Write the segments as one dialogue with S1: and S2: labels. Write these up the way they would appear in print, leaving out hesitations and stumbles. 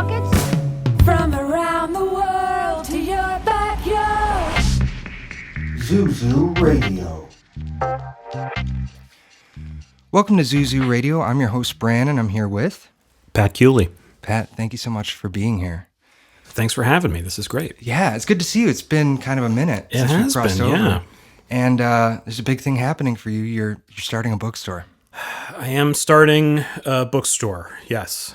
S1: buckets?
S2: From around the world to your backyard.
S3: Zuzu Radio.
S4: Welcome to Zuzu Radio. I'm your host, Brandon. I'm here with...
S5: Pat Kewley.
S4: Pat, thank you so much for being here.
S5: Thanks for having me. This is great.
S4: Yeah, it's good to see you. It's been kind of a minute since we crossed over.
S5: Yeah.
S4: And there's a big thing happening for you. You're starting a bookstore.
S5: I am starting a bookstore, yes.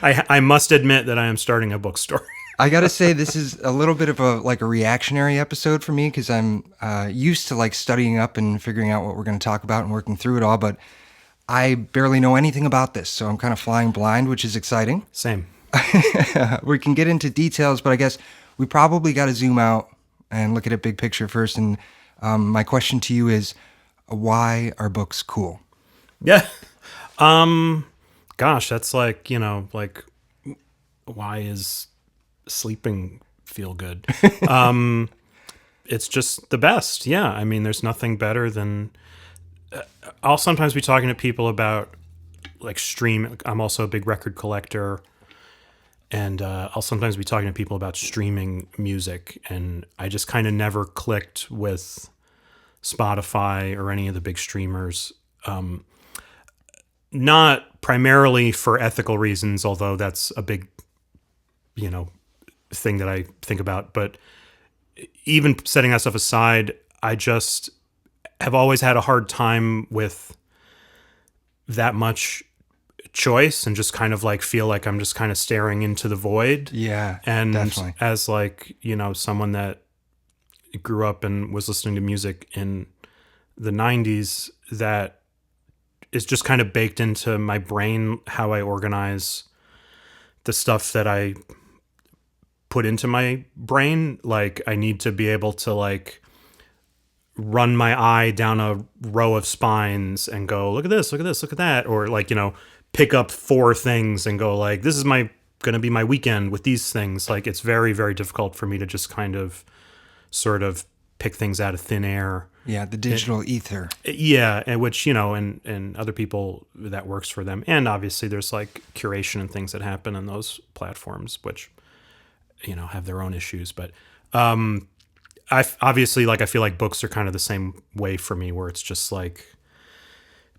S5: I must admit that I am starting a bookstore.
S4: I got to say, this is a little bit of a reactionary episode for me because I'm used to studying up and figuring out what we're going to talk about and working through it all, but I barely know anything about this, so I'm kind of flying blind, which is exciting.
S5: Same.
S4: We can get into details, but I guess we probably got to zoom out and look at a big picture first. And my question to you is, why are books cool?
S5: Yeah. Gosh, that's why is sleeping feel good? It's just the best. Yeah. I mean, there's nothing better than... I'll sometimes be talking to people about stream. I'm also a big record collector. And I'll sometimes be talking to people about streaming music. And I just kind of never clicked with Spotify or any of the big streamers. Not primarily for ethical reasons, although that's a big, thing that I think about. But even setting that stuff aside, I just have always had a hard time with that much choice and just kind of feel like I'm just kind of staring into the void.
S4: Yeah,
S5: and
S4: definitely.
S5: As someone that grew up and was listening to music in the 90s, that is just kind of baked into my brain, how I organize the stuff that I put into my brain. I need to be able to run my eye down a row of spines and go, look at this, look at this, look at that. Or pick up 4 things and go this is going to be my weekend with these things. It's very, very difficult for me to just kind of sort of pick things out of thin air.
S4: Yeah, the digital ether.
S5: Yeah, and which, and other people, that works for them. And obviously there's curation and things that happen on those platforms, which, have their own issues. But I obviously, I feel like books are kind of the same way for me, where it's just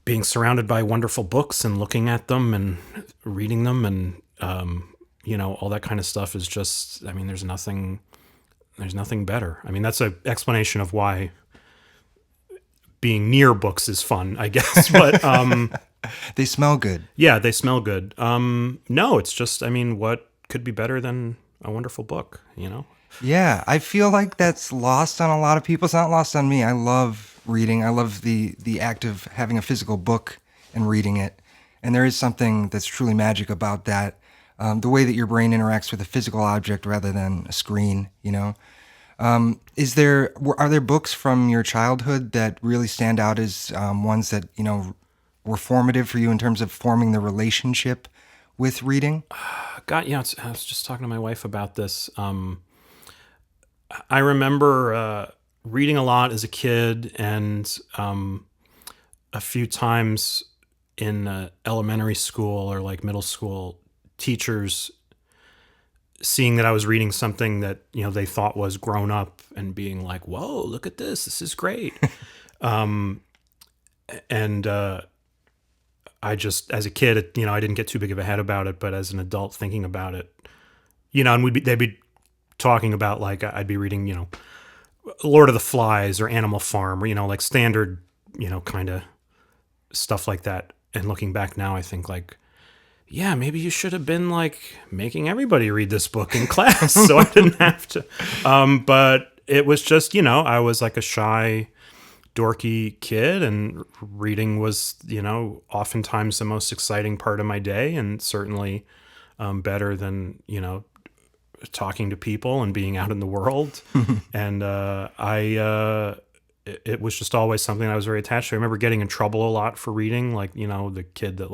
S5: being surrounded by wonderful books and looking at them and reading them and, all that kind of stuff is just, I mean, there's nothing better. I mean, that's an explanation of why being near books is fun, I guess. But
S4: they smell good.
S5: Yeah, they smell good. No, it's just, I mean, what could be better than a wonderful book,
S4: Yeah, I feel like that's lost on a lot of people. It's not lost on me. I love reading. I love the act of having a physical book and reading it. And there is something that's truly magic about that. The way that your brain interacts with a physical object rather than a screen, are there books from your childhood that really stand out as ones that, were formative for you in terms of forming the relationship with reading?
S5: God, yeah, I was just talking to my wife about this. I remember reading a lot as a kid, and a few times in elementary school or middle school, teachers seeing that I was reading something that they thought was grown up and being like, "Whoa, look at this! This is great." And I just, as a kid, I didn't get too big of a head about it, but as an adult thinking about it, and they'd be talking about I'd be reading, Lord of the Flies or Animal Farm or, standard, kind of stuff like that. And looking back now, I think yeah, maybe you should have been making everybody read this book in class so I didn't have to. But it was just, I was a shy, dorky kid, and reading was, oftentimes the most exciting part of my day, and certainly better than, talking to people and being out in the world. And it was just always something I was very attached to. I remember getting in trouble a lot for reading, the kid that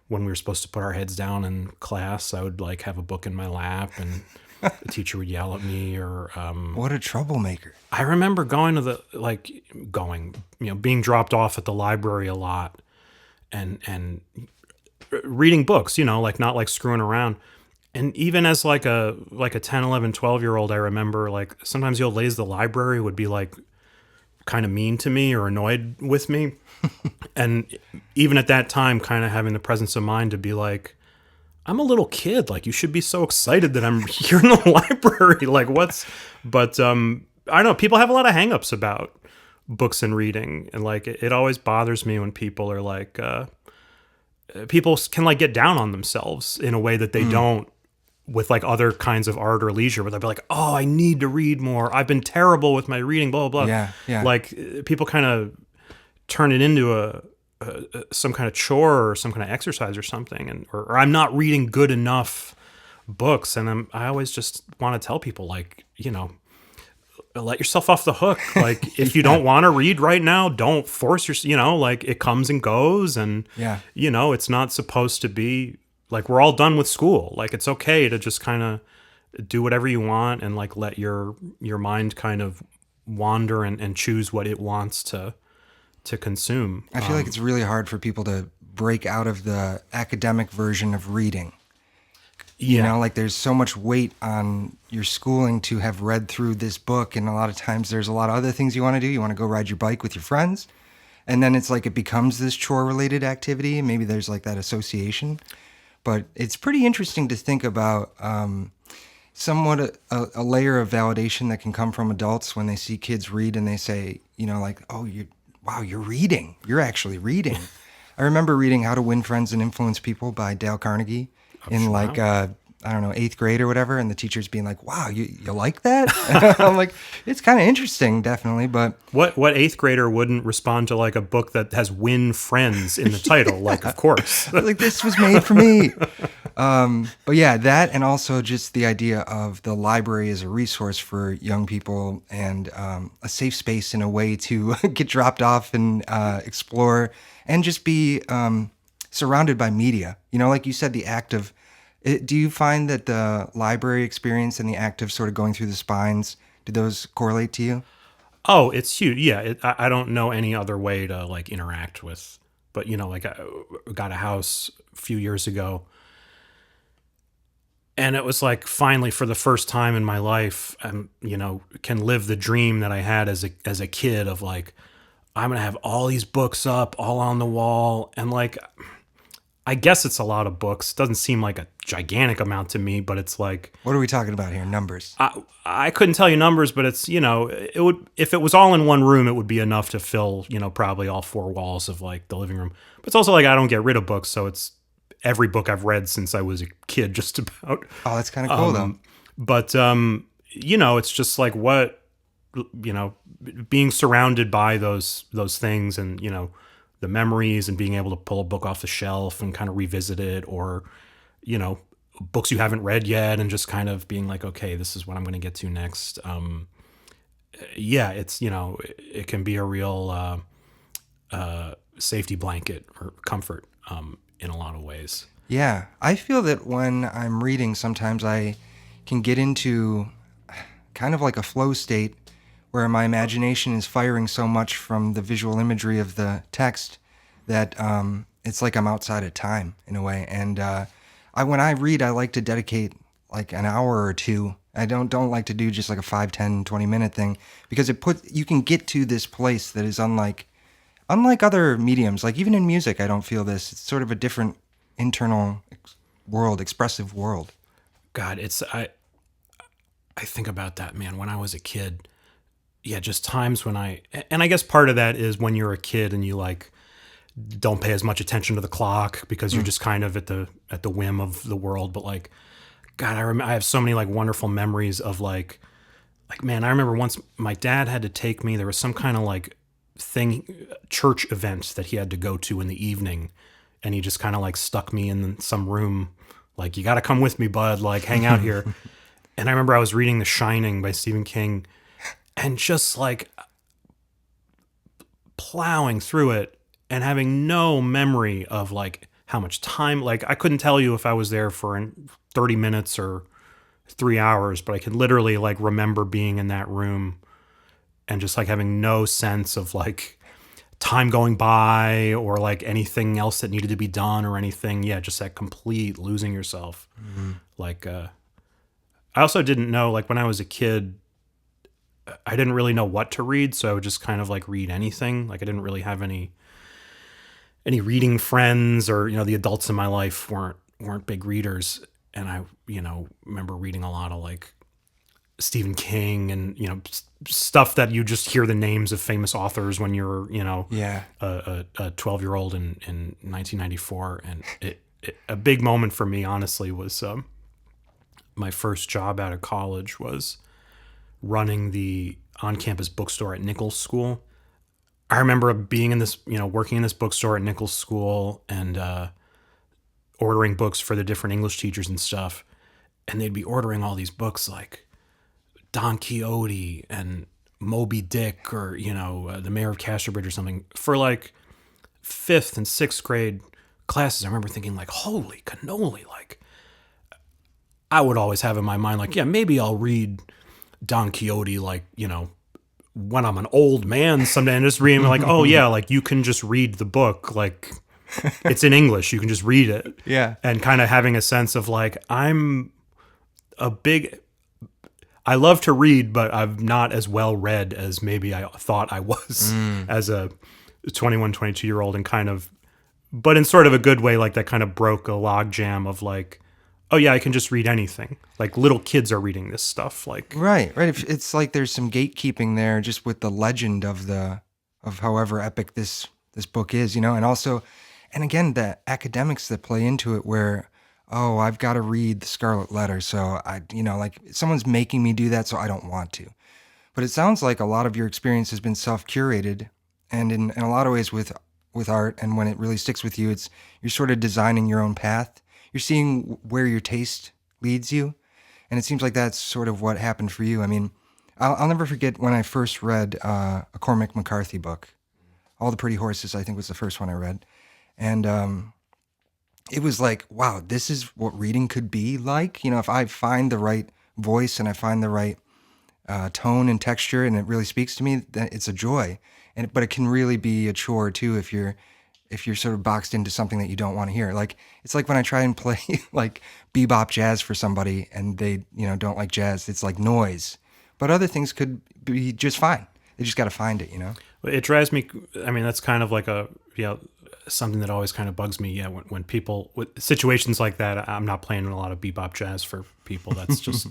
S5: when we were supposed to put our heads down in class, I would have a book in my lap and the teacher would yell at me or...
S4: What a troublemaker.
S5: I remember going to being dropped off at the library a lot and reading books, like not like screwing around. And even as like a 10, 11, 12-year-old, I remember like sometimes the old ladies at the library would be like kind of mean to me or annoyed with me. And even at that time, kind of having the presence of mind to be like, I'm a little kid. Like, you should be so excited that I'm here in the library. Like, but I don't know. People have a lot of hangups about books and reading. And like, it always bothers me when people are like, people can like get down on themselves in a way that they don't with like other kinds of art or leisure, where they'll be like, oh, I need to read more. I've been terrible with my reading, blah, blah, blah.
S4: Yeah.
S5: Like, people kind of turn it into some kind of chore or some kind of exercise or something, and or I'm not reading good enough books, and I always just want to tell people, like, let yourself off the hook. Like, if you don't want to read right now, don't force your, like, it comes and goes, and it's not supposed to be like we're all done with school. Like, it's okay to just kind of do whatever you want and like let your mind kind of wander and choose what it wants to consume.
S4: I feel like it's really hard for people to break out of the academic version of reading. Like there's so much weight on your schooling to have read through this book, and a lot of times there's a lot of other things you want to do. You want to go ride your bike with your friends, and then it's like it becomes this chore-related activity. Maybe there's like that association. But it's pretty interesting to think about somewhat a layer of validation that can come from adults when they see kids read and they say, like, oh, you're reading. You're actually reading. I remember reading How to Win Friends and Influence People by Dale Carnegie in like, I don't know, 8th grade or whatever. And the teachers being like, wow, you like that? I'm like, it's kind of interesting, definitely. But
S5: what 8th grader wouldn't respond to like a book that has win friends in the title? Like, of course.
S4: Like, this was made for me. But yeah, that, and also just the idea of the library as a resource for young people, and a safe space in a way to get dropped off and explore and just be surrounded by media. Like you said, the act of, do you find that the library experience and the act of sort of going through the spines, do those correlate to you?
S5: Oh, it's huge. Yeah. I don't know any other way to like interact with, but like I got a house a few years ago, and it was like finally for the first time in my life, can live the dream that I had as a kid of like, I'm going to have all these books up all on the wall. And like, I guess it's a lot of books. It doesn't seem like a gigantic amount to me, but it's like,
S4: what are we talking about here? Numbers?
S5: I couldn't tell you numbers, but it's, it would, if it was all in one room, it would be enough to fill, probably all 4 walls of like the living room. But it's also like, I don't get rid of books. So it's every book I've read since I was a kid, just about.
S4: Oh, that's kind of cool though.
S5: But, it's just like what, being surrounded by those things, and, the memories, and being able to pull a book off the shelf and kind of revisit it, or, books you haven't read yet, and just kind of being like, okay, this is what I'm going to get to next. It's, it can be a real safety blanket or comfort in a lot of ways.
S4: Yeah. I feel that when I'm reading, sometimes I can get into kind of like a flow state where my imagination is firing so much from the visual imagery of the text that it's like I'm outside of time in a way. And when I read, I like to dedicate like an hour or two. I don't like to do just like a 5, 10, 20-minute thing, because you can get to this place that is unlike other mediums. Like even in music, I don't feel this. It's sort of a different internal world, expressive world.
S5: God, I think about that, man, when I was a kid. Yeah, just times when and I guess part of that is when you're a kid and you like don't pay as much attention to the clock because you're just kind of at the whim of the world. But like, God, I have so many like wonderful memories of like, man, I remember once my dad had to take me, there was some kind of like church event that he had to go to in the evening. And he just kind of like stuck me in some room. Like, you got to come with me, bud, like hang out here. And I remember I was reading The Shining by Stephen King, and just like plowing through it and having no memory of like how much time, like I couldn't tell you if I was there for 30 minutes or 3 hours, but I could literally like remember being in that room and just like having no sense of like time going by or like anything else that needed to be done or anything. Yeah, just that complete losing yourself. Like, I also didn't know, like when I was a kid, I didn't really know what to read. So I would just kind of like read anything. Like I didn't really have any reading friends, or, the adults in my life weren't big readers. And I, remember reading a lot of like Stephen King and, stuff that you just hear the names of famous authors when you're,
S4: Yeah.
S5: a 12-year-old in 1994. And a big moment for me, honestly, was my first job out of college was running the on-campus bookstore at Nichols School. I remember being in this, working in this bookstore at Nichols School and ordering books for the different English teachers and stuff. And they'd be ordering all these books like Don Quixote and Moby Dick or, The Mayor of Casterbridge or something for like 5th and 6th grade classes. I remember thinking like, holy cannoli, like I would always have in my mind like, yeah, maybe I'll read Don Quixote like, when I'm an old man someday, and just reading like, oh yeah, like you can just read the book, like it's in English, you can just read it.
S4: Yeah.
S5: And kind of having a sense of like, I love to read, but I'm not as well read as maybe I thought I was as a 21, 22-year-old, and kind of, but in sort of a good way, like that kind of broke a log jam of like, oh yeah, I can just read anything. Like little kids are reading this stuff. Like
S4: Right. It's like there's some gatekeeping there, just with the legend of however epic this book is, and also, and again, the academics that play into it, where, oh, I've got to read the Scarlet Letter, so like someone's making me do that, so I don't want to. But it sounds like a lot of your experience has been self-curated, and in a lot of ways with art, and when it really sticks with you, you're sort of designing your own path. You're seeing where your taste leads you. And it seems like that's sort of what happened for you. I mean, I'll never forget when I first read a Cormac McCarthy book. All the Pretty Horses, I think, was the first one I read. And it was like, wow, this is what reading could be like. If I find the right voice and I find the right tone and texture and it really speaks to me, then it's a joy. But it can really be a chore, too, if you're sort of boxed into something that you don't want to hear. Like, it's like when I try and play like bebop jazz for somebody and they, don't like jazz, it's like noise. But other things could be just fine. They just got to find it,
S5: it drives me. I mean, that's kind of like something that always kind of bugs me. Yeah. When people with situations like that, I'm not playing a lot of bebop jazz for people. That's just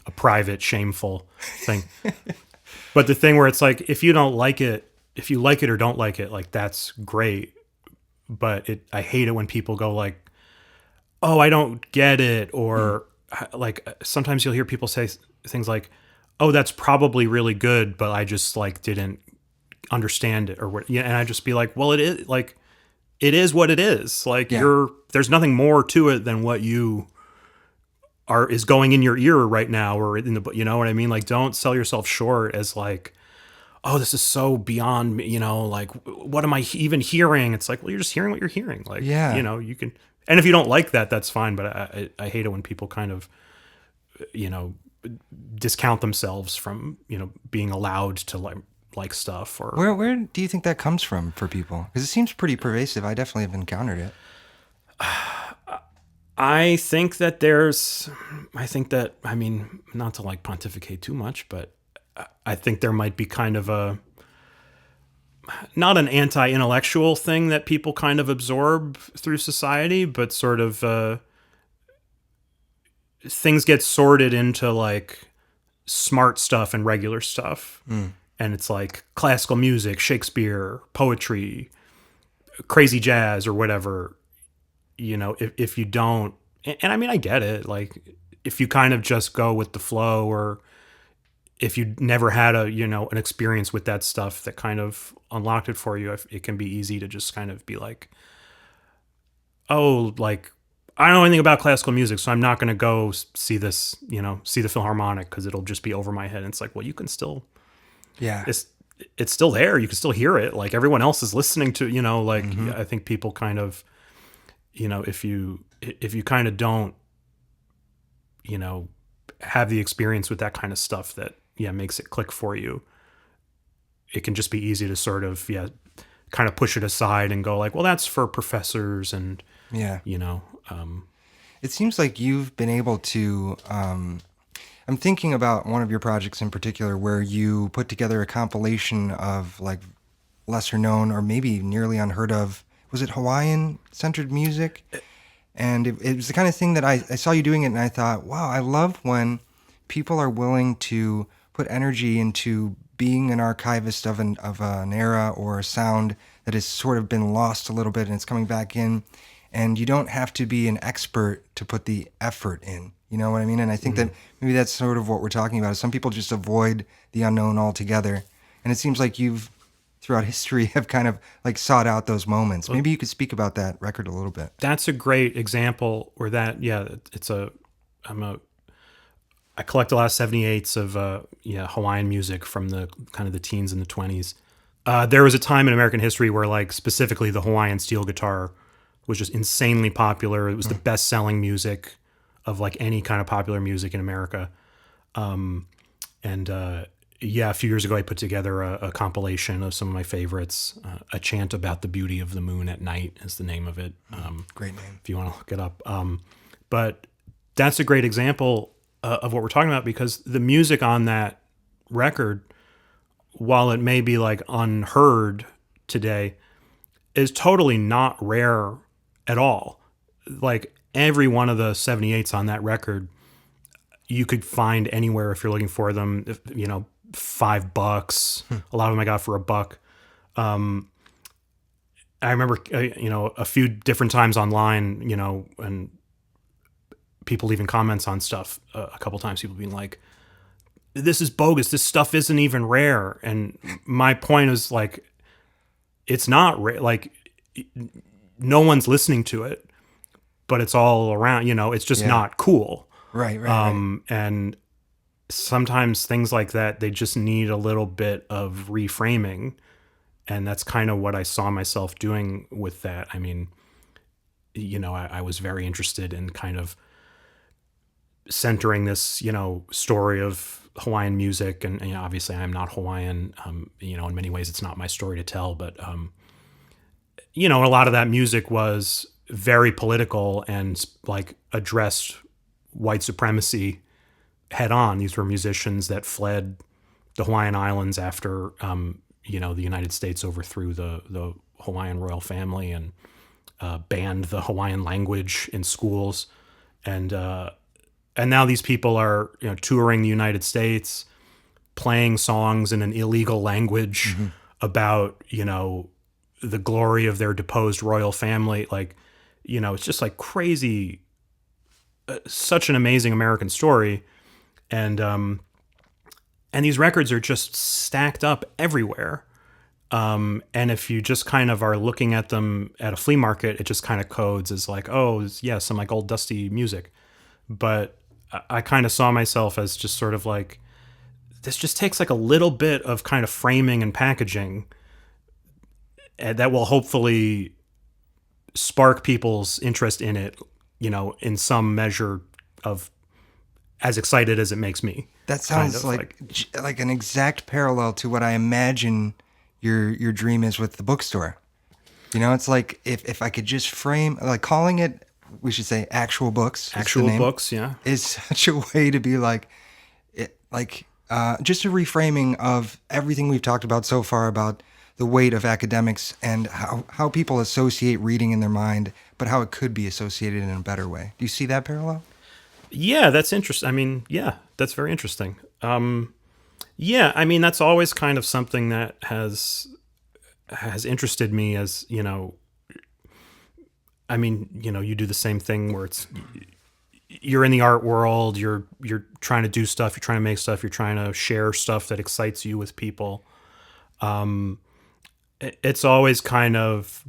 S5: a private, shameful thing. But the thing where it's like, if you don't like it, if you like it or don't like it, like that's great. But I hate it when people go like, oh, I don't get it. Or like sometimes you'll hear people say things like, oh, that's probably really good, but I just like didn't understand it or what. Yeah. And I just be like, well, it is like, it is what it is. Like there's nothing more to it than what you is going in your ear right now or in the, you know what I mean? Like, don't sell yourself short as like, oh, this is so beyond me, like, what am I even hearing? It's like, well, you're just hearing what you're hearing. Like, you can, and if you don't like that, that's fine. But I hate it when people kind of, discount themselves from, being allowed to like stuff. Or
S4: where do you think that comes from for people? Because it seems pretty pervasive. I definitely have encountered it.
S5: I think that I mean, not to like pontificate too much, but I think there might be kind of not an anti-intellectual thing that people kind of absorb through society, but sort of things get sorted into like smart stuff and regular stuff. And it's like classical music, Shakespeare, poetry, crazy jazz or whatever, if you don't, and I mean, I get it. Like if you kind of just go with the flow, or if you never had an experience with that stuff that kind of unlocked it for you, it can be easy to just kind of be like, oh, like I don't know anything about classical music, so I'm not going to go see this, see the Philharmonic because it'll just be over my head. And it's like, well, you can still, it's still there. You can still hear it. Like everyone else is listening to, like I think people kind of, if you kind of don't, have the experience with that kind of stuff that makes it click for you, it can just be easy to sort of kind of push it aside and go like, well, that's for professors and,
S4: Yeah.
S5: you know,
S4: It seems like you've been able to. I'm thinking about one of your projects in particular where you put together a compilation of like lesser known or maybe nearly unheard of. Was it Hawaiian centered music? And it was the kind of thing that I saw you doing it and I thought, wow, I love when people are willing to put energy into being an archivist of an era or a sound that has sort of been lost a little bit and it's coming back in. And you don't have to be an expert to put the effort in. You know what I mean? And I think that maybe that's sort of what we're talking about. Is some people just avoid the unknown altogether. And it seems like you've, throughout history, have kind of like sought out those moments. Maybe you could speak about that record a little bit.
S5: that's a great example where that, I collect a lot of 78s of Hawaiian music from the kind of the teens and the 20s. There was a time in American history where like specifically the Hawaiian steel guitar was just insanely popular. It was the best selling music of like any kind of popular music in America. A few years ago I put together a compilation of some of my favorites. A Chant About the Beauty of the Moon at Night is the name of it.
S4: Great name.
S5: If you want to look it up. But that's a great example of what we're talking about because the music on that record, while it may be like unheard today, is totally not rare at all. Like every one of the 78s on that record, you could find anywhere if you're looking for them. $5. A lot of them I got for $1. I remember, a few different times online, and people leaving comments on stuff. A couple times, people being like, "This is bogus. This stuff isn't even rare." And my point is like, it's not rare. Like, no one's listening to it, but it's all around. It's just not cool.
S4: Right.
S5: And sometimes things like that, they just need a little bit of reframing. And that's kind of what I saw myself doing with that. I mean, I was very interested in kind of centering this, story of Hawaiian music. And obviously I'm not Hawaiian. In many ways it's not my story to tell, but, a lot of that music was very political and like addressed white supremacy head on. These were musicians that fled the Hawaiian Islands after, the United States overthrew the Hawaiian royal family and banned the Hawaiian language in schools. And now these people are touring the United States, playing songs in an illegal language about, the glory of their deposed royal family. Like, it's just like crazy, such an amazing American story. And these records are just stacked up everywhere. And if you just kind of are looking at them at a flea market, it just kind of codes as like, oh yeah, some like old dusty music. But I kind of saw myself as just sort of like, this just takes like a little bit of kind of framing and packaging that will hopefully spark people's interest in it, in some measure of as excited as it makes me.
S4: That sounds kind of like an exact parallel to what I imagine your dream is with the bookstore. It's like if I could just frame, like calling it, we should say actual books.
S5: Actual books, yeah.
S4: Is such a way to be like, just a reframing of everything we've talked about so far about the weight of academics and how people associate reading in their mind, but how it could be associated in a better way. Do you see that parallel?
S5: Yeah, that's interesting. I mean, yeah, that's very interesting. That's always kind of something that has interested me as, you do the same thing where you're in the art world, you're trying to do stuff, you're trying to make stuff, you're trying to share stuff that excites you with people. It's always kind of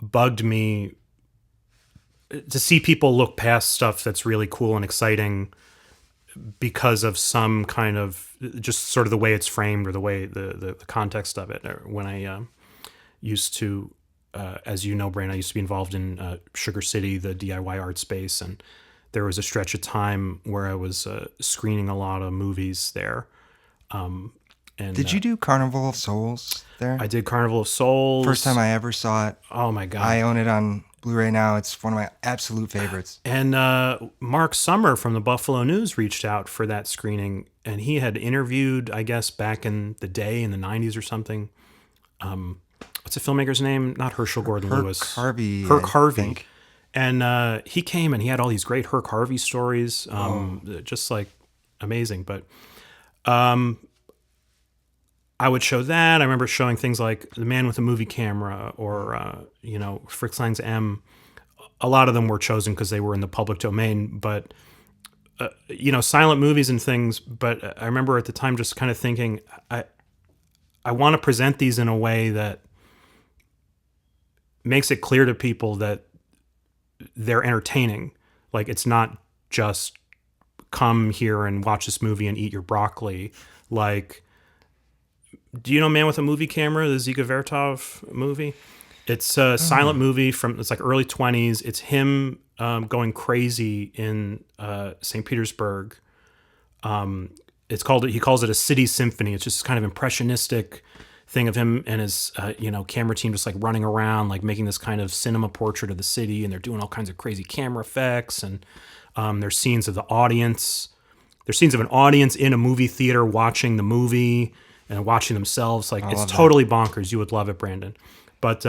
S5: bugged me to see people look past stuff that's really cool and exciting because of some kind of just sort of the way it's framed or the way the context of it. When I used to, as you know, Brain, I used to be involved in Sugar City, the DIY art space, and there was a stretch of time where I was screening a lot of movies there. And
S4: Did you do Carnival of Souls there?
S5: I did Carnival of Souls.
S4: First time I ever saw it.
S5: Oh my God.
S4: I own it on Blu-ray now. It's one of my absolute favorites.
S5: And Mark Summer from the Buffalo News reached out for that screening, and he had interviewed, I guess, back in the day in the 90s or something. What's the filmmaker's name? Not Herschel Gordon Lewis.
S4: Harvey.
S5: Herc
S4: I
S5: Harvey.
S4: think.
S5: And he came and he had all these great Herc Harvey stories, just like amazing. But I would show that. I remember showing things like The Man with a Movie Camera or, Fritz Lang's M. A lot of them were chosen because they were in the public domain, but, silent movies and things. But I remember at the time just kind of thinking, I want to present these in a way that makes it clear to people that they're entertaining. Like, it's not just come here and watch this movie and eat your broccoli. Like, do you know Man with a Movie Camera, the Dziga Vertov movie? It's a silent movie it's like early 20s. It's him going crazy in St. Petersburg. He calls it a city symphony. It's just kind of impressionistic thing of him and his camera team just like running around, like making this kind of cinema portrait of the city, and they're doing all kinds of crazy camera effects, and there's scenes of the audience. There's scenes of an audience in a movie theater watching the movie and watching themselves. Like, it's totally bonkers. You would love it, Brandon. But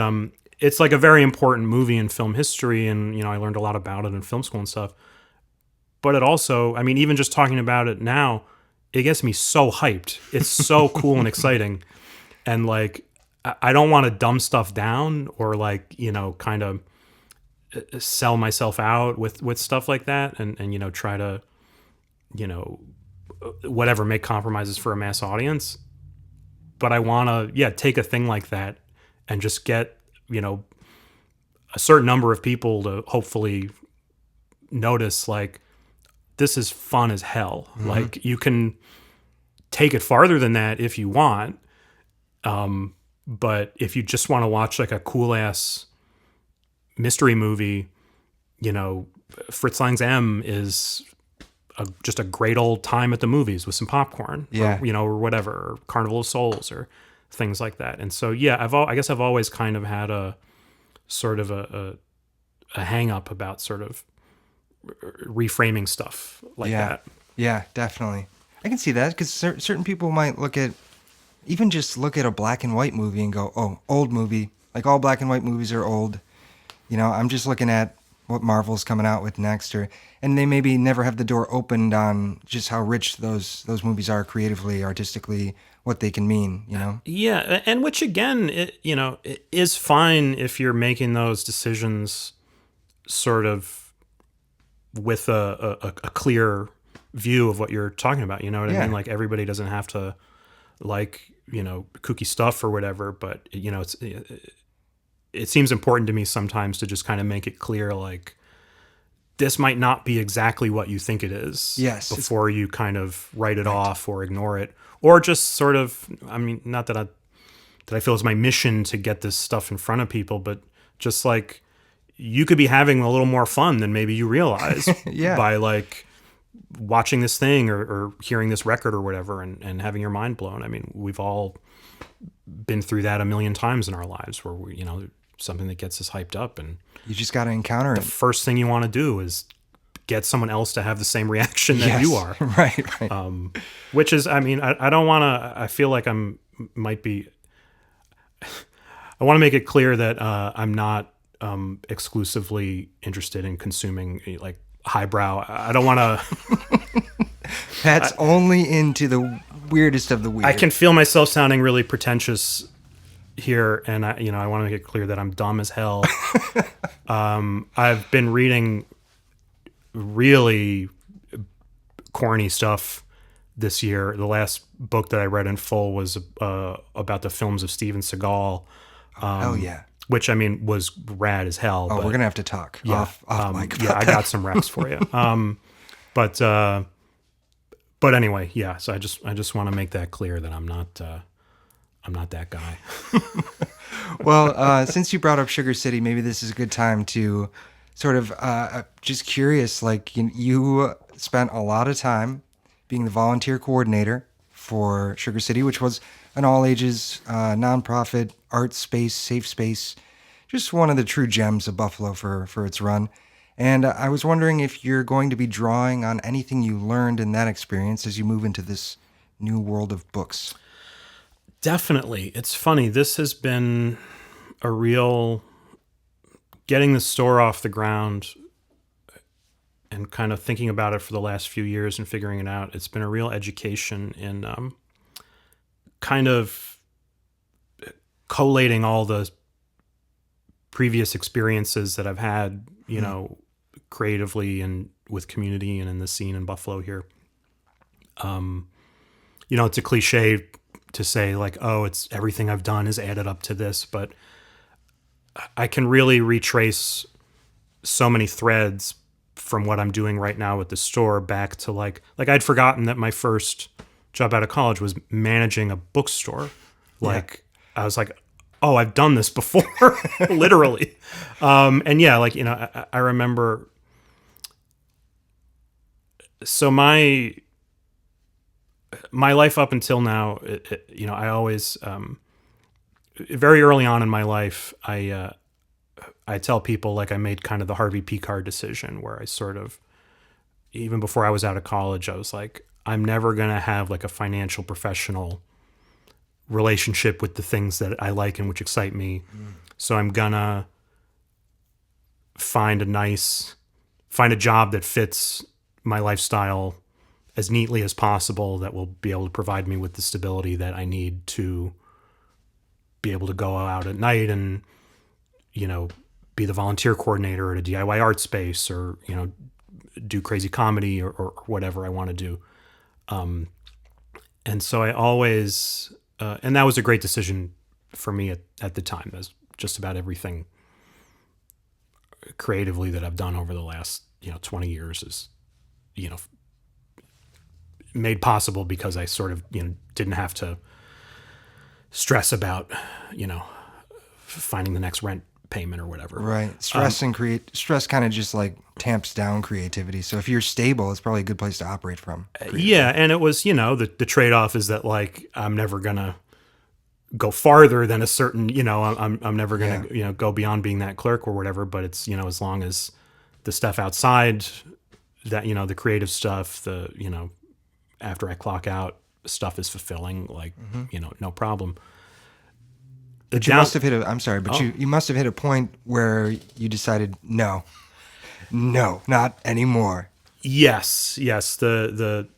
S5: it's like a very important movie in film history, and I learned a lot about it in film school and stuff. But it also, I mean, even just talking about it now, it gets me so hyped. It's so cool and exciting. And like, I don't want to dumb stuff down or like, kind of sell myself out with stuff like that and try to, whatever, make compromises for a mass audience. But I want to, take a thing like that and just get, a certain number of people to hopefully notice, like, this is fun as hell. Mm-hmm. Like, you can take it farther than that if you want. But if you just want to watch like a cool ass mystery movie, Fritz Lang's M is just a great old time at the movies with some popcorn, or whatever, or Carnival of Souls or things like that. And so, I guess I've always kind of had a sort of a hang up about sort of reframing stuff like that.
S4: Yeah, definitely. I can see that because certain people might look at a black and white movie and go, oh, old movie. Like, all black and white movies are old. I'm just looking at what Marvel's coming out with next, and they maybe never have the door opened on just how rich those movies are creatively, artistically, what they can mean,
S5: Yeah, and which again, it is fine if you're making those decisions sort of with a clear view of what you're talking about. You know what I mean? Like, everybody doesn't have to like, kooky stuff or whatever, but it seems important to me sometimes to just kind of make it clear, like, this might not be exactly what you think it is.
S4: Yes.
S5: Before you kind of write it off or ignore it, or just sort of, I mean, not that I feel it's my mission to get this stuff in front of people, but just like, you could be having a little more fun than maybe you realize by like watching this thing or hearing this record or whatever and having your mind blown. I mean, we've all been through that a million times in our lives where we, something that gets us hyped up, and
S4: you just got to encounter it.
S5: The first thing you want to do is get someone else to have the same reaction that you are.
S4: Right.
S5: Which is, I mean, I don't want to, I feel like I want to make it clear that I'm not exclusively interested in consuming like highbrow. I don't want to.
S4: Pat's only into the weirdest of the weird.
S5: I can feel myself sounding really pretentious here, and I want to make it clear that I'm dumb as hell. I've been reading really corny stuff this year. The last book that I read in full was about the films of Steven Seagal.
S4: Oh yeah.
S5: Which, I mean, was rad as hell.
S4: Oh, we're going to have to talk off mic.
S5: Yeah, I got some recs for you. But anyway, yeah, so I just want to make that clear that I'm not that guy.
S4: Well, since you brought up Sugar City, maybe this is a good time to sort of just curious, like, you spent a lot of time being the volunteer coordinator for Sugar City, which was an all-ages nonprofit art space, safe space, just one of the true gems of Buffalo for its run. And I was wondering if you're going to be drawing on anything you learned in that experience as you move into this new world of books.
S5: Definitely. It's funny. This has been a real getting the store off the ground and kind of thinking about it for the last few years and figuring it out. It's been a real education in kind of collating all the previous experiences that I've had, you know, creatively and with community and in the scene in Buffalo here. You know, it's a cliche to say like, oh, it's everything I've done is added up to this, but I can really retrace so many threads from what I'm doing right now with the store back to like I'd forgotten that my first job out of college was managing a bookstore. Like I was like, oh, I've done this before, literally. And yeah, like, you know, I remember, so my life up until now, you know, I always, very early on in my life, I tell people like I made kind of the Harvey Picard decision where I sort of, even before I was out of college, I was like, I'm never going to have like a financial professional relationship with the things that I like and which excite me. So I'm gonna find a job that fits my lifestyle as neatly as possible, that will be able to provide me with the stability that I need to be able to go out at night and, you know, be the volunteer coordinator at a DIY art space, or, you know, do crazy comedy or whatever I want to do. And so I always, and that was a great decision for me at the time. That's just about everything creatively that I've done over the last, you know, 20 years is, you know, made possible because I sort of, you know, didn't have to stress about, you know, finding the next rent payment or whatever.
S4: Right. Stress kind of just like tamps down creativity. So if you're stable, it's probably a good place to operate from.
S5: Yeah. And it was, you know, the trade-off is that like, I'm never going to go farther than a certain, you know, I'm never going to, you know, go beyond being that clerk or whatever, but it's, you know, as long as the stuff outside that, you know, the creative stuff, the, you know, after I clock out, stuff is fulfilling, like, you know, no problem.
S4: But you must have hit you must have hit a point where you decided, no, not anymore.
S5: Yes. The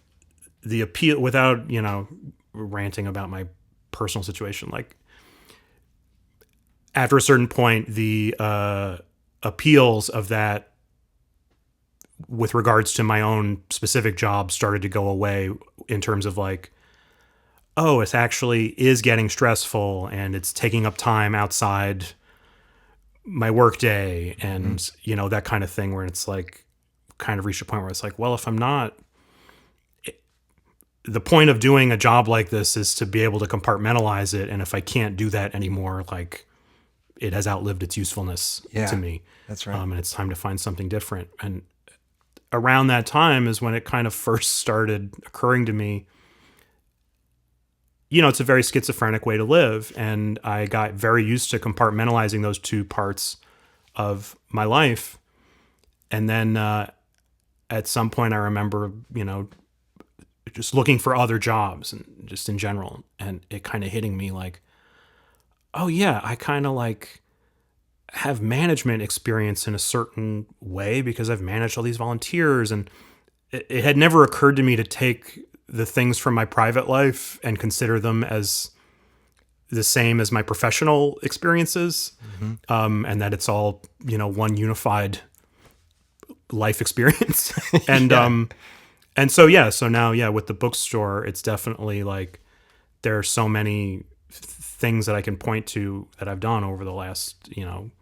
S5: appeal, without, you know, ranting about my personal situation, like after a certain point, the appeals of that with regards to my own specific job started to go away, in terms of like, oh, it actually is getting stressful and it's taking up time outside my work day, and you know, that kind of thing, where it's like kind of reached a point where it's like, well, if I'm not, the point of doing a job like this is to be able to compartmentalize it, and if I can't do that anymore, like it has outlived its usefulness to me.
S4: That's right.
S5: And it's time to find something different. And around that time is when it kind of first started occurring to me, you know, it's a very schizophrenic way to live. And I got very used to compartmentalizing those two parts of my life. And then at some point I remember, you know, just looking for other jobs and just in general, and it kind of hitting me like, oh yeah, I kind of like have management experience in a certain way because I've managed all these volunteers. And it had never occurred to me to take the things from my private life and consider them as the same as my professional experiences. And that it's all, you know, one unified life experience. And so now, with the bookstore, it's definitely like, there are so many things that I can point to that I've done over the last, you know,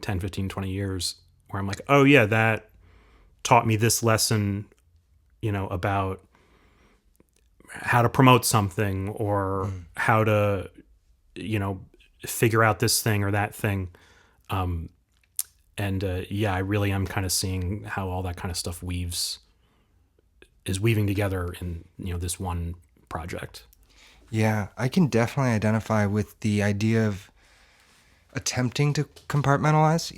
S5: 10, 15, 20 years, where I'm like, oh yeah, that taught me this lesson, you know, about how to promote something, or how to, you know, figure out this thing or that thing. I really am kind of seeing how all that kind of stuff is weaving together in, you know, this one project.
S4: Yeah, I can definitely identify with the idea of attempting to compartmentalize.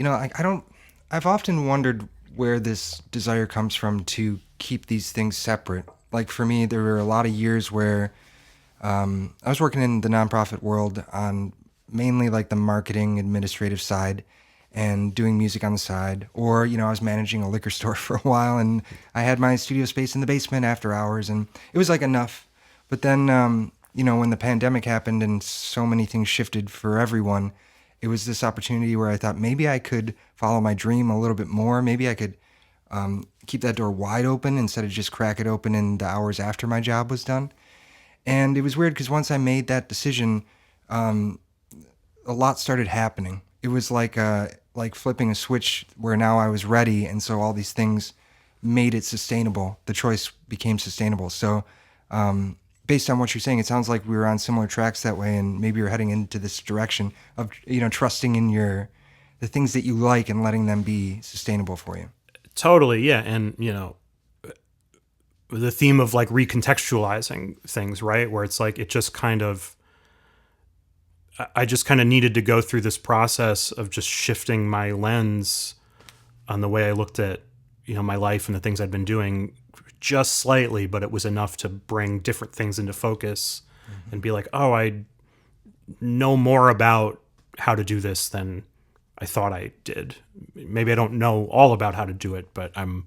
S4: I've often wondered where this desire comes from to keep these things separate. Like for me, there were a lot of years where I was working in the nonprofit world on mainly like the marketing administrative side and doing music on the side. Or, I was managing a liquor store for a while and I had my studio space in the basement after hours and it was like enough. But then, when the pandemic happened and so many things shifted for everyone, it was this opportunity where I thought maybe I could follow my dream a little bit more. Maybe I could keep that door wide open instead of just crack it open in the hours after my job was done. And it was weird because once I made that decision, a lot started happening. It was like flipping a switch where now I was ready, and so all these things made it sustainable. The choice became sustainable. So based on what you're saying, it sounds like we were on similar tracks that way, and maybe you're heading into this direction of trusting in the things that you like and letting them be sustainable for you.
S5: Totally, yeah. And the theme of like recontextualizing things, right? Where it's like I just kind of needed to go through this process of just shifting my lens on the way I looked at my life and the things I'd been doing just slightly, but it was enough to bring different things into focus and be like, oh, I know more about how to do this than I thought I did. Maybe I don't know all about how to do it, but I'm,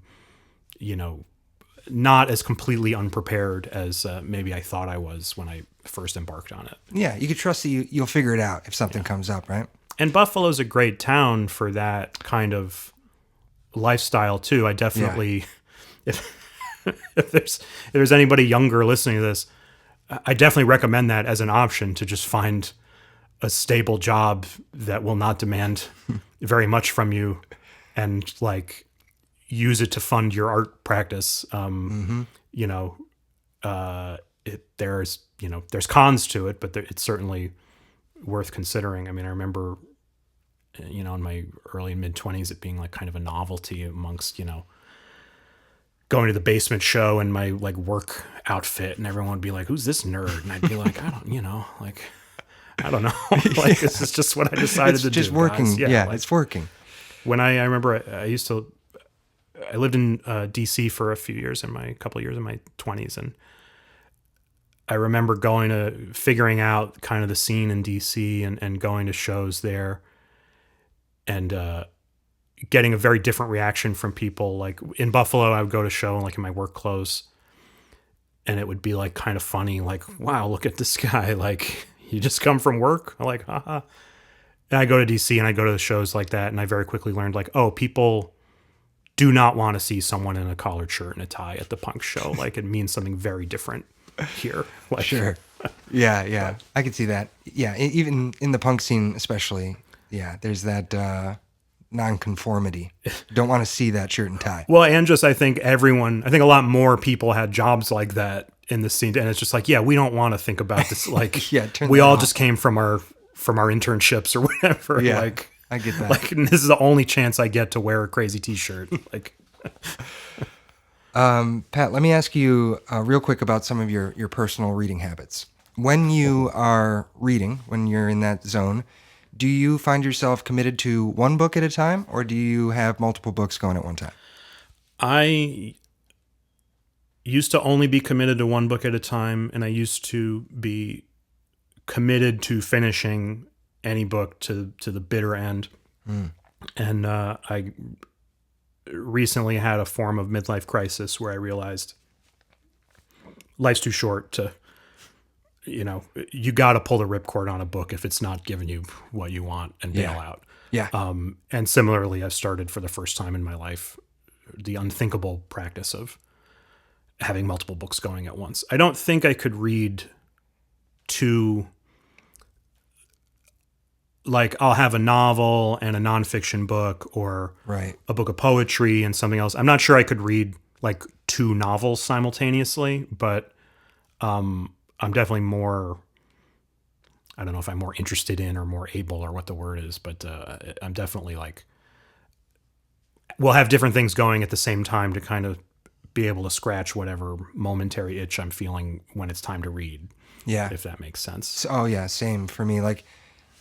S5: not as completely unprepared as maybe I thought I was when I first embarked on it.
S4: Yeah, you could trust that you'll figure it out if something comes up, right?
S5: And Buffalo's a great town for that kind of lifestyle too. I definitely, if there's anybody younger listening to this, I definitely recommend that as an option to just find a stable job that will not demand very much from you and like use it to fund your art practice. There's cons to it, but it's certainly worth considering. I mean, I remember, in my early and mid 20s, it being like kind of a novelty amongst, going to the basement show in my like work outfit, and everyone would be like, "Who's this nerd?" And I'd be like, "I don't know." Like this is just what I decided to do.
S4: It's just working.
S5: Guys.
S4: Yeah, it's working.
S5: When I remember I lived in DC for a couple of years in my 20s, and I remember figuring out kind of the scene in DC and going to shows there and getting a very different reaction from people. Like in Buffalo, I would go to show like in my work clothes, and it would be like kind of funny, like, wow, look at this guy. Like, you just come from work? I'm like, haha. And I go to DC and I go to the shows like that, and I very quickly learned like, oh, people do not want to see someone in a collared shirt and a tie at the punk show. Like, it means something very different here. Like,
S4: sure. Yeah. I could see that. Yeah, even in the punk scene especially, yeah, there's that nonconformity. Don't want to see that shirt and tie.
S5: Well, and just I think a lot more people had jobs like that in the scene. And it's just like, yeah, we don't want to think about this. Like,
S4: yeah,
S5: we all just came from our internships or whatever.
S4: Yeah.
S5: Like,
S4: I get that.
S5: Like, this is the only chance I get to wear a crazy t-shirt. Like,
S4: Pat, let me ask you real quick about some of your personal reading habits. When you are reading, when you're in that zone, do you find yourself committed to one book at a time, or do you have multiple books going at one time?
S5: I used to only be committed to one book at a time, and I used to be committed to finishing any book to the bitter end. And I recently had a form of midlife crisis where I realized life's too short to, you got to pull the ripcord on a book if it's not giving you what you want and bail out.
S4: Yeah.
S5: And similarly, I started for the first time in my life the unthinkable practice of having multiple books going at once. I don't think I could read two. Like, I'll have a novel and a nonfiction book, or a book of poetry and something else. I'm not sure I could read like two novels simultaneously, but I'm definitely more, I don't know if I'm more interested in or more able or what the word is, but I'm definitely like, we'll have different things going at the same time to kind of be able to scratch whatever momentary itch I'm feeling when it's time to read.
S4: Yeah.
S5: If that makes sense.
S4: Oh yeah, same for me. Like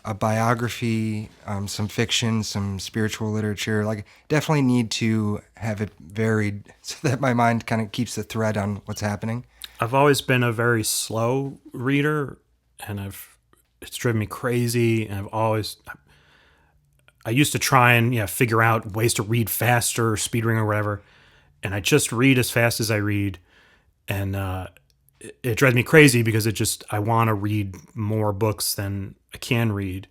S4: a biography, some fiction, some spiritual literature. Like definitely need to have it varied so that my mind kind of keeps the thread on what's happening.
S5: I've always been a very slow reader, and it's driven me crazy. And I used to try and figure out ways to read faster, speed reading or whatever, and I just read as fast as I read, and it drives me crazy because I want to read more books than I can read.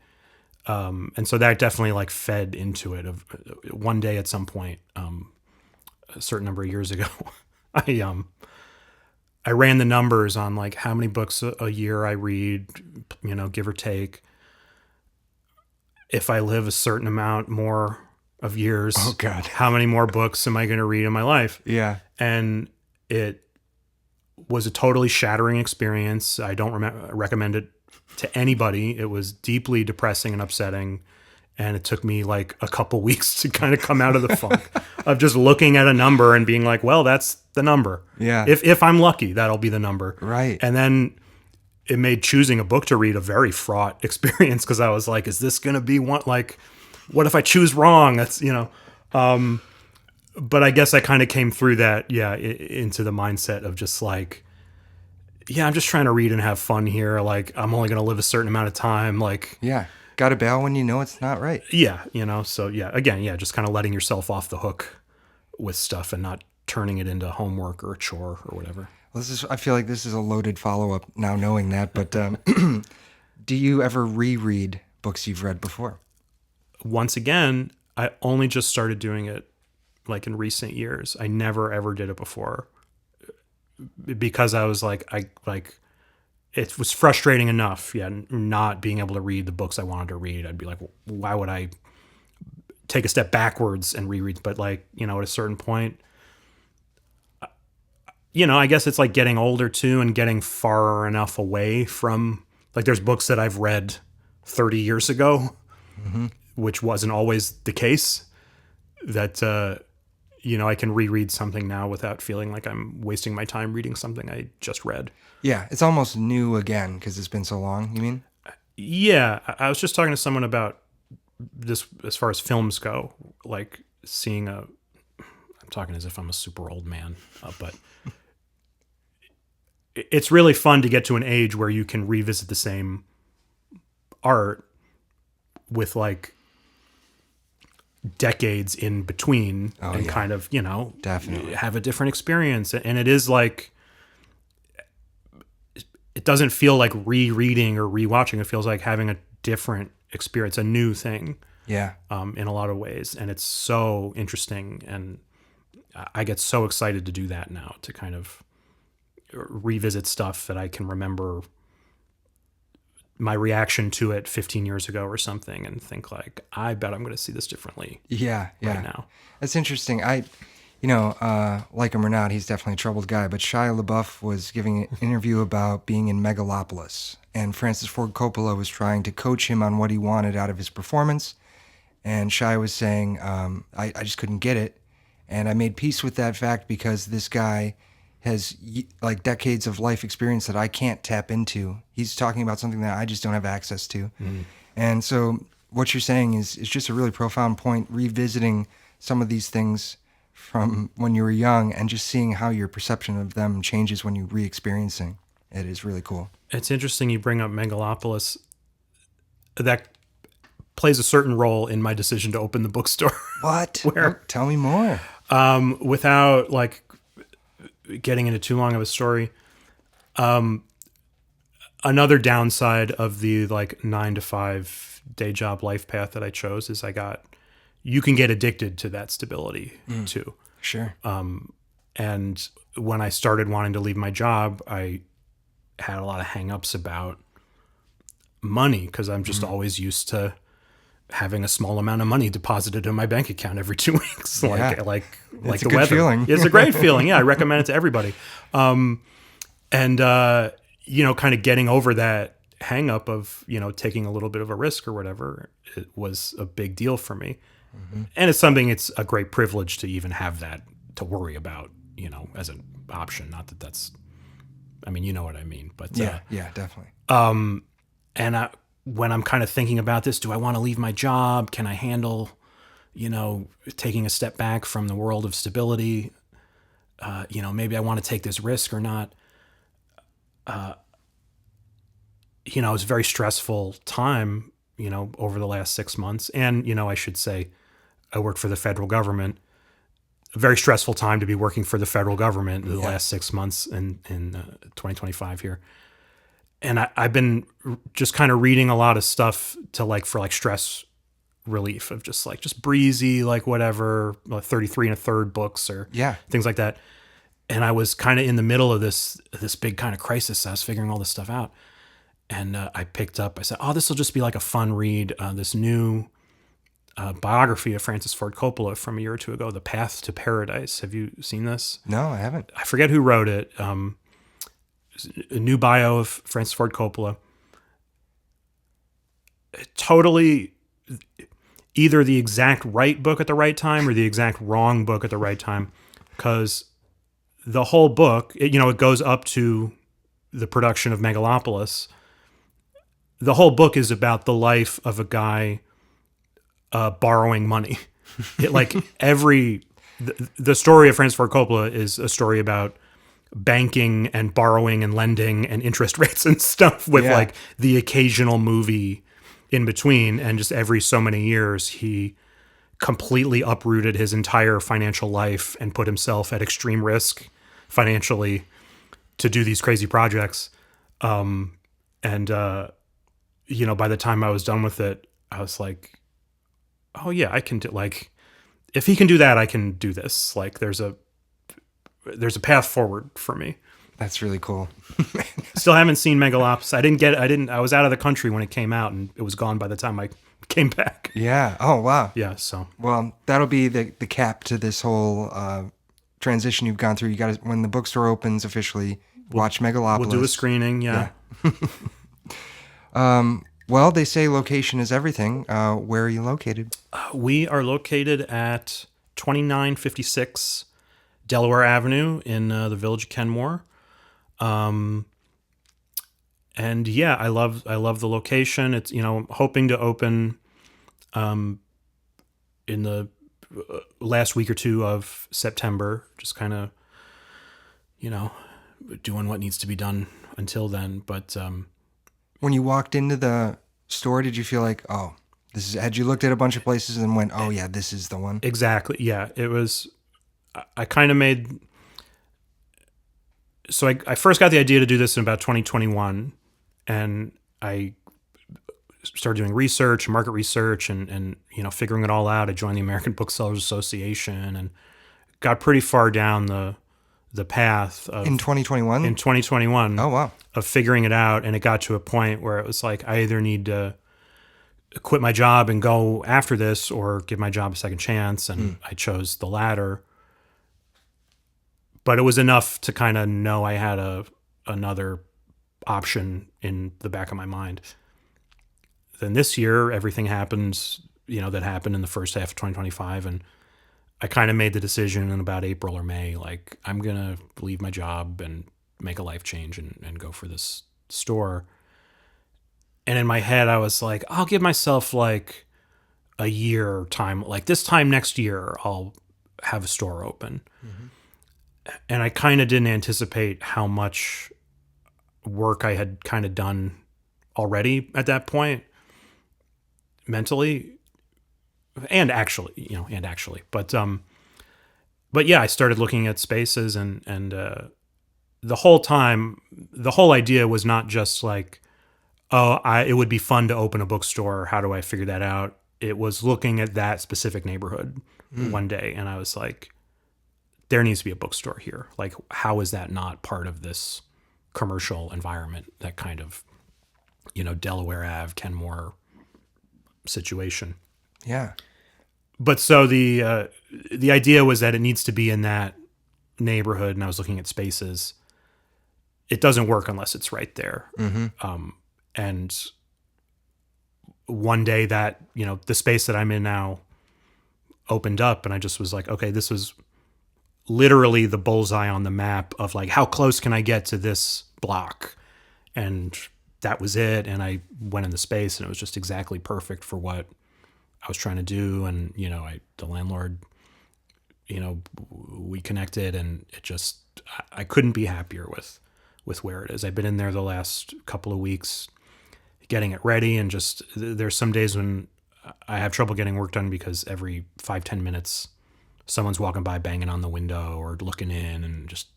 S5: And so that definitely like fed into it. One day at some point, a certain number of years ago, I ran the numbers on like how many books a year I read, give or take. If I live a certain amount more of years,
S4: Oh God,
S5: how many more books am I going to read in my life?
S4: yeah,
S5: And it was a totally shattering experience. I don't recommend it to anybody. It was deeply depressing and upsetting. And it took me like a couple weeks to kind of come out of the funk of just looking at a number and being like, well, that's the number.
S4: Yeah.
S5: If I'm lucky, that'll be the number.
S4: Right.
S5: And then it made choosing a book to read a very fraught experience because I was like, is this going to be one? Like, what if I choose wrong? That's, but I guess I kind of came through that, into the mindset of just like, I'm just trying to read and have fun here. Like, I'm only going to live a certain amount of time. Like,
S4: yeah. Got to bail when you know it's not right.
S5: So again, just kind of letting yourself off the hook with stuff and not turning it into homework or a chore or whatever.
S4: Well, I feel like this is a loaded follow-up now knowing that, but do you ever reread books you've read before?
S5: Once again, I only just started doing it like in recent years. I never ever did it before because I was like, it was frustrating enough, not being able to read the books I wanted to read. I'd be like, why would I take a step backwards and reread? But like, at a certain point, I guess it's like getting older too and getting far enough away from, like, there's books that I've read 30 years ago, which wasn't always the case, that, I can reread something now without feeling like I'm wasting my time reading something I just read.
S4: Yeah, it's almost new again because it's been so long, you mean?
S5: Yeah, I was just talking to someone about this as far as films go, like seeing I'm talking as if I'm a super old man, but it's really fun to get to an age where you can revisit the same art with like decades in between kind of,
S4: definitely
S5: have a different experience. And it is like, it doesn't feel like rereading or rewatching. It feels like having a different experience, a new thing.
S4: Yeah.
S5: In a lot of ways. And it's so interesting. And I get so excited to do that now, to kind of revisit stuff that I can remember my reaction to it 15 years ago or something and think like, I bet I'm going to see this differently.
S4: Yeah.
S5: Right now.
S4: That's interesting. Like him or not, he's definitely a troubled guy, but Shia LaBeouf was giving an interview about being in Megalopolis, and Francis Ford Coppola was trying to coach him on what he wanted out of his performance, and Shia was saying, I just couldn't get it, and I made peace with that fact because this guy has like decades of life experience that I can't tap into. He's talking about something that I just don't have access to. And so what you're saying is just a really profound point, revisiting some of these things from when you were young and just seeing how your perception of them changes when you're re-experiencing it is really cool.
S5: It's interesting you bring up Megalopolis. That plays a certain role in my decision to open the bookstore.
S4: What? Tell me more.
S5: Without like getting into too long of a story. Another downside of the like 9-to-5 day job life path that I chose is you can get addicted to that stability too.
S4: Sure.
S5: And when I started wanting to leave my job, I had a lot of hangups about money because I'm just always used to having a small amount of money deposited in my bank account every 2 weeks.
S4: Yeah.
S5: like
S4: It's
S5: the
S4: a good
S5: weather.
S4: feeling.
S5: It's a great feeling. Yeah. I recommend it to everybody. Kind of getting over that hang up of, taking a little bit of a risk or whatever, it was a big deal for me. And it's a great privilege to even have that to worry about, you know, as an option. Not that that's, I mean, you know what I mean, but
S4: Yeah, definitely.
S5: and when I'm kind of thinking about this, do I want to leave my job? Can I handle, you know, taking a step back from the world of stability? You know, maybe I want to take this risk or not. You know, it was a very stressful time, you know, over the last 6 months. And, you know, I should say I work for the federal government. A very stressful time to be working for the federal government the last 6 months in 2025 here. And I've been just kind of reading a lot of stuff to like, for like stress relief of just breezy, like whatever, like 33 and a third books or things like that. And I was kind of in the middle of this big kind of crisis. I was figuring all this stuff out. And I said, oh, this will just be like a fun read. This new biography of Francis Ford Coppola from a year or two ago, The Path to Paradise. Have you seen this?
S4: No, I haven't.
S5: I forget who wrote it. A new bio of Francis Ford Coppola. Totally either the exact right book at the right time or the exact wrong book at the right time. Because the whole book, it goes up to the production of Megalopolis. The whole book is about the life of a guy borrowing money. The story of Francis Ford Coppola is a story about banking and borrowing and lending and interest rates and stuff with like the occasional movie in between. And just every so many years, he completely uprooted his entire financial life and put himself at extreme risk financially to do these crazy projects. By the time I was done with it, I was like, oh yeah, I can do, like, if he can do that, I can do this. Like there's a path forward for me.
S4: That's really cool.
S5: Still haven't seen Megalopolis. I was out of the country when it came out and it was gone by the time I came back.
S4: Yeah. Oh, wow.
S5: Yeah. So,
S4: well, that'll be the cap to this whole transition you've gone through. You got to, when the bookstore opens officially, watch Megalopolis.
S5: We'll do a screening. Yeah.
S4: Well, they say location is everything. Where are you located?
S5: We are located at 2956 Delaware Avenue in the village of Kenmore. And yeah, I love the location. It's, I'm hoping to open in the last week or two of September, just kind of, doing what needs to be done until then. But
S4: when you walked into the store, did you feel like, oh, had you looked at a bunch of places and went, oh yeah, this is the one?
S5: Exactly. Yeah. It was, I kind of made, so I first got the idea to do this in about 2021, and I started doing research, market research, and figuring it all out. I joined the American Booksellers Association and got pretty far down the path of,
S4: in 2021.
S5: In 2021.
S4: Oh wow.
S5: Of figuring it out, and it got to a point where it was like I either need to quit my job and go after this, or give my job a second chance, and I chose the latter. But it was enough to kind of know I had another option in the back of my mind. Then this year, everything happened, that happened in the first half of 2025. And I kind of made the decision in about April or May, like, I'm going to leave my job and make a life change and go for this store. And in my head, I was like, I'll give myself like a year time. Like this time next year, I'll have a store open. Mm-hmm. And I kind of didn't anticipate how much work I had kind of done already at that point, mentally and actually, but yeah, I started looking at spaces and the whole time, the whole idea was not just like, it would be fun to open a bookstore. How do I figure that out? It was looking at that specific neighborhood one day, and I was like, there needs to be a bookstore here. Like, how is that not part of this commercial environment, that kind of, Delaware Ave, Kenmore situation?
S4: Yeah.
S5: But so the idea was that it needs to be in that neighborhood, and I was looking at spaces. It doesn't work unless it's right there. Mm-hmm. And one day that, the space that I'm in now opened up, and I just was like, okay, this is literally the bullseye on the map of like, how close can I get to this block? And that was it. And I went into space, and it was just exactly perfect for what I was trying to do. And, the landlord, we connected, and it just, I couldn't be happier with where it is. I've been in there the last couple of weeks getting it ready, and just, there's some days when I have trouble getting work done because every 5-10 minutes someone's walking by banging on the window or looking in, and just,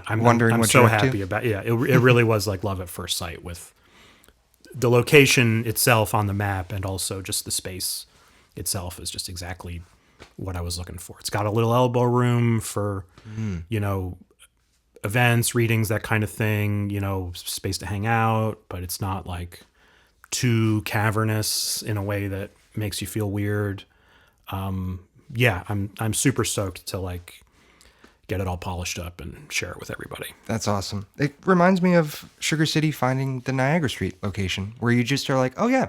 S5: I'm
S4: wondering what
S5: so
S4: you're up to?
S5: happy about. Yeah, it really was like love at first sight with the location itself on the map, and also just the space itself is just exactly what I was looking for. It's got a little elbow room for, events, readings, that kind of thing, space to hang out, but it's not like too cavernous in a way that makes you feel weird. I'm super stoked to like get it all polished up and share it with everybody.
S4: That's awesome. It reminds me of Sugar City finding the Niagara Street location, where you just are like, oh yeah,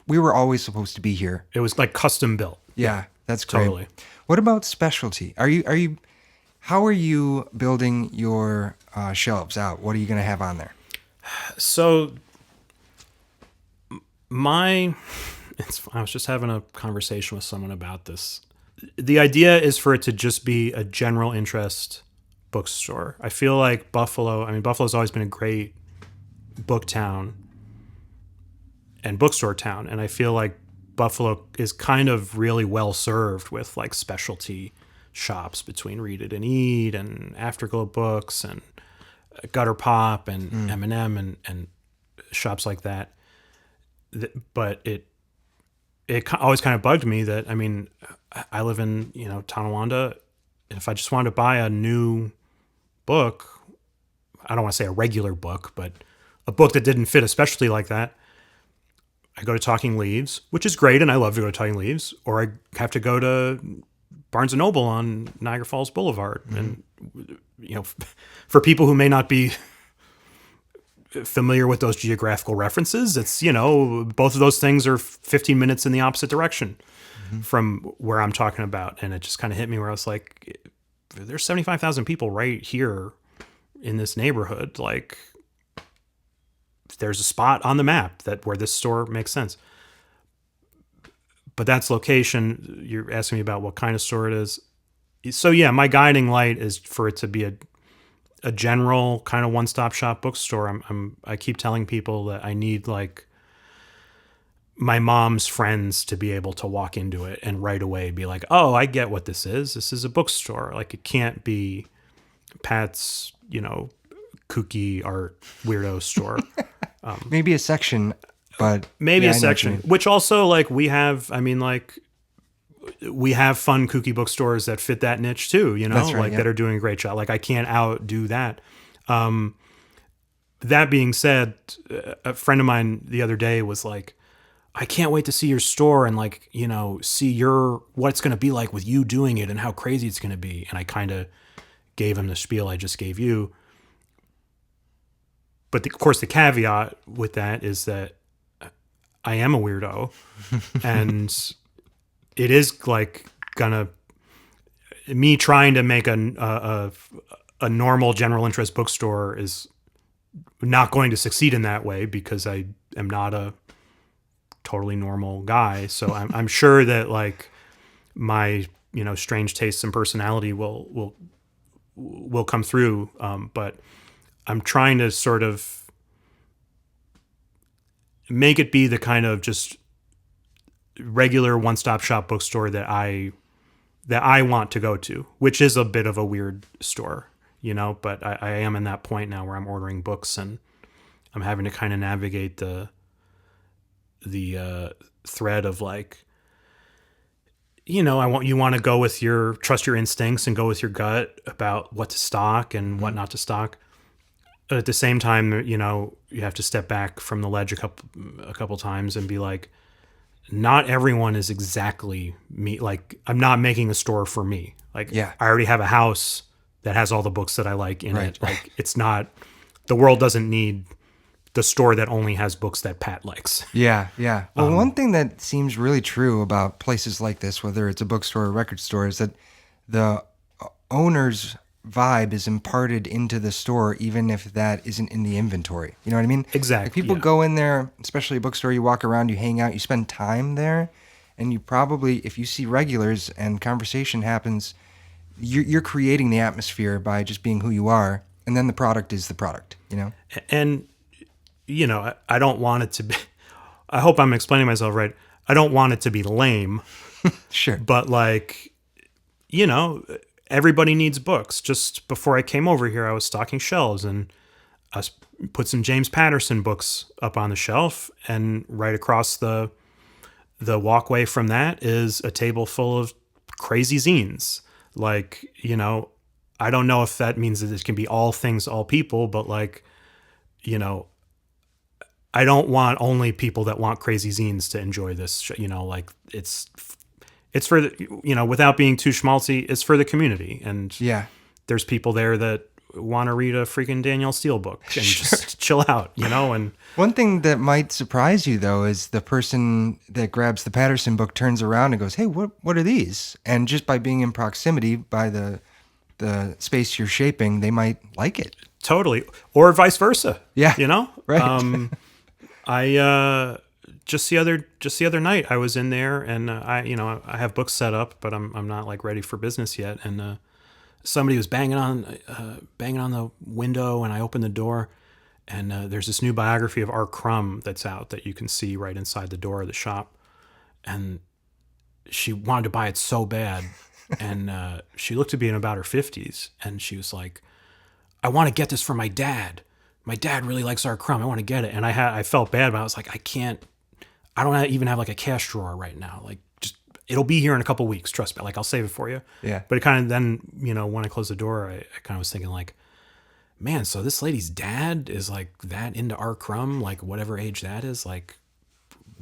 S4: we were always supposed to be here.
S5: It was like custom built.
S4: Yeah, that's great.
S5: Totally.
S4: What about specialty? How are you building your shelves out? What are you going to have on there?
S5: So I was just having a conversation with someone about this. The idea is for it to just be a general interest bookstore. I feel like Buffalo's always been a great book town and bookstore town. And I feel like Buffalo is kind of really well served with like specialty shops between Read It and Eat and Afterglow Books and Gutter Pop and M&M and shops like that. But it always kind of bugged me that, I live in, Tonawanda. If I just wanted to buy a new book, I don't want to say a regular book, but a book that didn't fit a specialty like that, I go to Talking Leaves, which is great, and I love to go to Talking Leaves, or I have to go to Barnes & Noble on Niagara Falls Boulevard. And, for people who may not be familiar with those geographical references, it's, both of those things are 15 minutes in the opposite direction from where I'm talking about. And it just kind of hit me where I was like, there's 75,000 people right here in this neighborhood. Like, there's a spot on the map where this store makes sense. But that's location. You're asking me about what kind of store it is. So yeah, my guiding light is for it to be a general kind of one-stop shop bookstore. I keep telling people that I need like my mom's friends to be able to walk into it and right away be like, oh, I get what this is. This is a bookstore. Like, it can't be Pat's, kooky art weirdo store.
S4: Maybe a section, but
S5: maybe
S4: yeah,
S5: a section, which also like we have, we have fun kooky bookstores that fit that niche too,
S4: That's right,
S5: that are doing a great job. Like, I can't outdo that. That being said, a friend of mine the other day was like, I can't wait to see your store and like, see what it's going to be like with you doing it and how crazy it's going to be. And I kind of gave him the spiel I just gave you. But of course, the caveat with that is that I am a weirdo, and it is like me trying to make a normal general interest bookstore is not going to succeed in that way, because I am not a totally normal guy. So I'm sure that like my strange tastes and personality will come through, but I'm trying to sort of make it be the kind of just regular one-stop shop bookstore that I want to go to, which is a bit of a weird store, but I am in that point now where I'm ordering books and I'm having to kind of navigate the thread of like, you want to go with trust your instincts and go with your gut about what to stock and what not to stock. At the same time, you have to step back from the ledge a couple times and be like, not everyone is exactly me. Like, I'm not making a store for me. Like,
S4: yeah.
S5: I already have a house that has all the books that I like in
S4: Right.
S5: it. Like, it's not, the world doesn't need the store that only has books that Pat likes.
S4: Yeah, yeah. Well, one thing that seems really true about places like this, whether it's a bookstore or record store, is that the owner's vibe is imparted into the store, even if that isn't in the inventory. You know what I mean?
S5: Exactly,
S4: Like people
S5: yeah.
S4: go in there, especially a bookstore, you walk around, you hang out, you spend time there, and you probably, if you see regulars and conversation happens, you're creating the atmosphere by just being who you are, and then the product is the product, you know?
S5: And, you know, I don't want it to be, I hope I'm explaining myself right. I don't want it to be lame,
S4: Sure.
S5: but like, you know, everybody needs books. Just before I came over here, I was stocking shelves and I put some James Patterson books up on the shelf, and right across the walkway from that is a table full of crazy zines. Like, you know, I don't know if that means that it can be all things, all people, but like, you know, I don't want only people that want crazy zines to enjoy this. You know, like it's for the, you know, without being too schmaltzy, it's for the community. And
S4: Yeah.
S5: there's people there that want to read a freaking Danielle Steele book and just chill out, you know. And
S4: One thing that might surprise you, though, is the person that grabs the Patterson book turns around and goes, "Hey, what are these?" And just by being in proximity, by the space you're shaping, they might like it.
S5: totally, or vice versa.
S4: Yeah,
S5: you know,
S4: right.
S5: I just the other night I was in there and I have books set up, but I'm not like ready for business yet, and somebody was banging on the window, and I opened the door, and there's this new biography of R. Crumb that's out that you can see right inside the door of the shop, and she wanted to buy it so bad, and she looked to be in about her 50s, and she was like, "I want to get this for my dad. My dad really likes R. Crumb. I want to get it." And I felt bad, but I was like, I don't even have like a cash drawer right now. Like, just, it'll be here in a couple weeks. Trust me. Like, I'll save it for you.
S4: Yeah.
S5: But it kind of then, you know, when I closed the door, I kind of was thinking like, man, so this lady's dad is like that into R. Crumb, like whatever age that is, like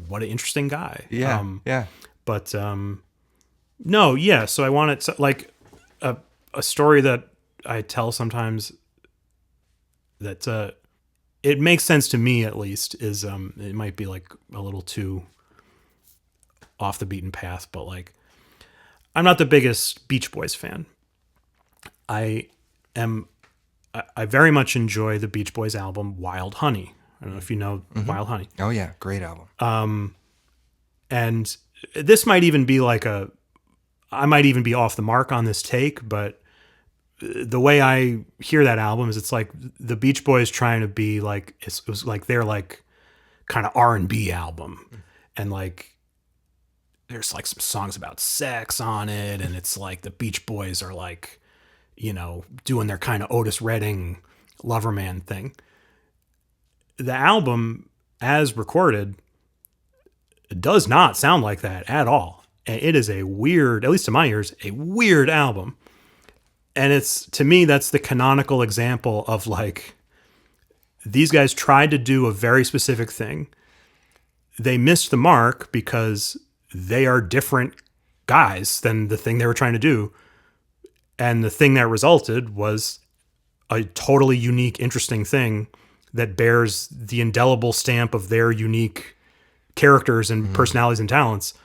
S5: what an interesting guy.
S4: Yeah, yeah.
S5: But no, yeah. So I wanted to, like a story that I tell sometimes that it makes sense to me at least is it might be like a little too off the beaten path, but like I'm not the biggest Beach Boys fan. I very much enjoy the Beach Boys album Wild Honey. I don't know if you know Wild Honey.
S4: Oh yeah, great album.
S5: And this might even be like I might even be off the mark on this take, but the way I hear that album is it's like the Beach Boys trying to be like, it was like their like kind of R&B album. And like, there's like some songs about sex on it. And it's like the Beach Boys are like, you know, doing their kind of Otis Redding Loverman thing. The album, as recorded, does not sound like that at all. And it is a weird, at least to my ears, a weird album. And it's, to me, that's the canonical example of like, these guys tried to do a very specific thing. They missed the mark because they are different guys than the thing they were trying to do. And the thing that resulted was a totally unique, interesting thing that bears the indelible stamp of their unique characters and personalities and talents.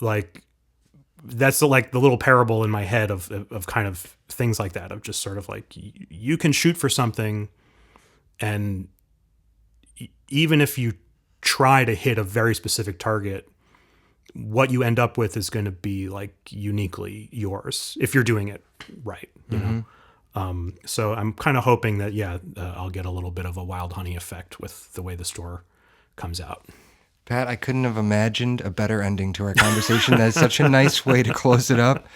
S5: Like, that's the little parable in my head of kind of things like that, of just sort of like, you can shoot for something, and even if you try to hit a very specific target, what you end up with is going to be like uniquely yours if you're doing it right, you know? So I'm kind of hoping that, I'll get a little bit of a Wild Honey effect with the way the store comes out.
S4: Pat, I couldn't have imagined a better ending to our conversation. That's such a nice way to close it up.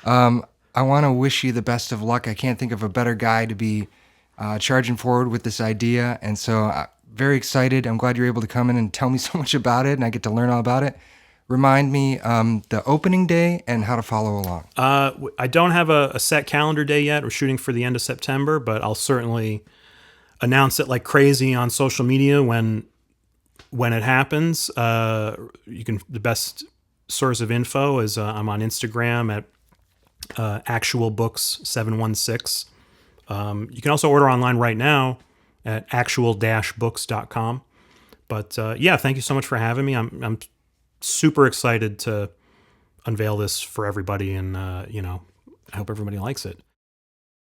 S4: I want to wish you the best of luck. I can't think of a better guy to be charging forward with this idea. And so very excited. I'm glad you're able to come in and tell me so much about it, and I get to learn all about it. Remind me the opening day and how to follow along.
S5: I don't have a set calendar day yet. We're shooting for the end of September, but I'll certainly announce it like crazy on social media when it happens. The best source of info is I'm on Instagram at actualbooks716. You can also order online right now at actual-books.com. But yeah, thank you so much for having me. I'm super excited to unveil this for everybody, and I hope everybody likes it.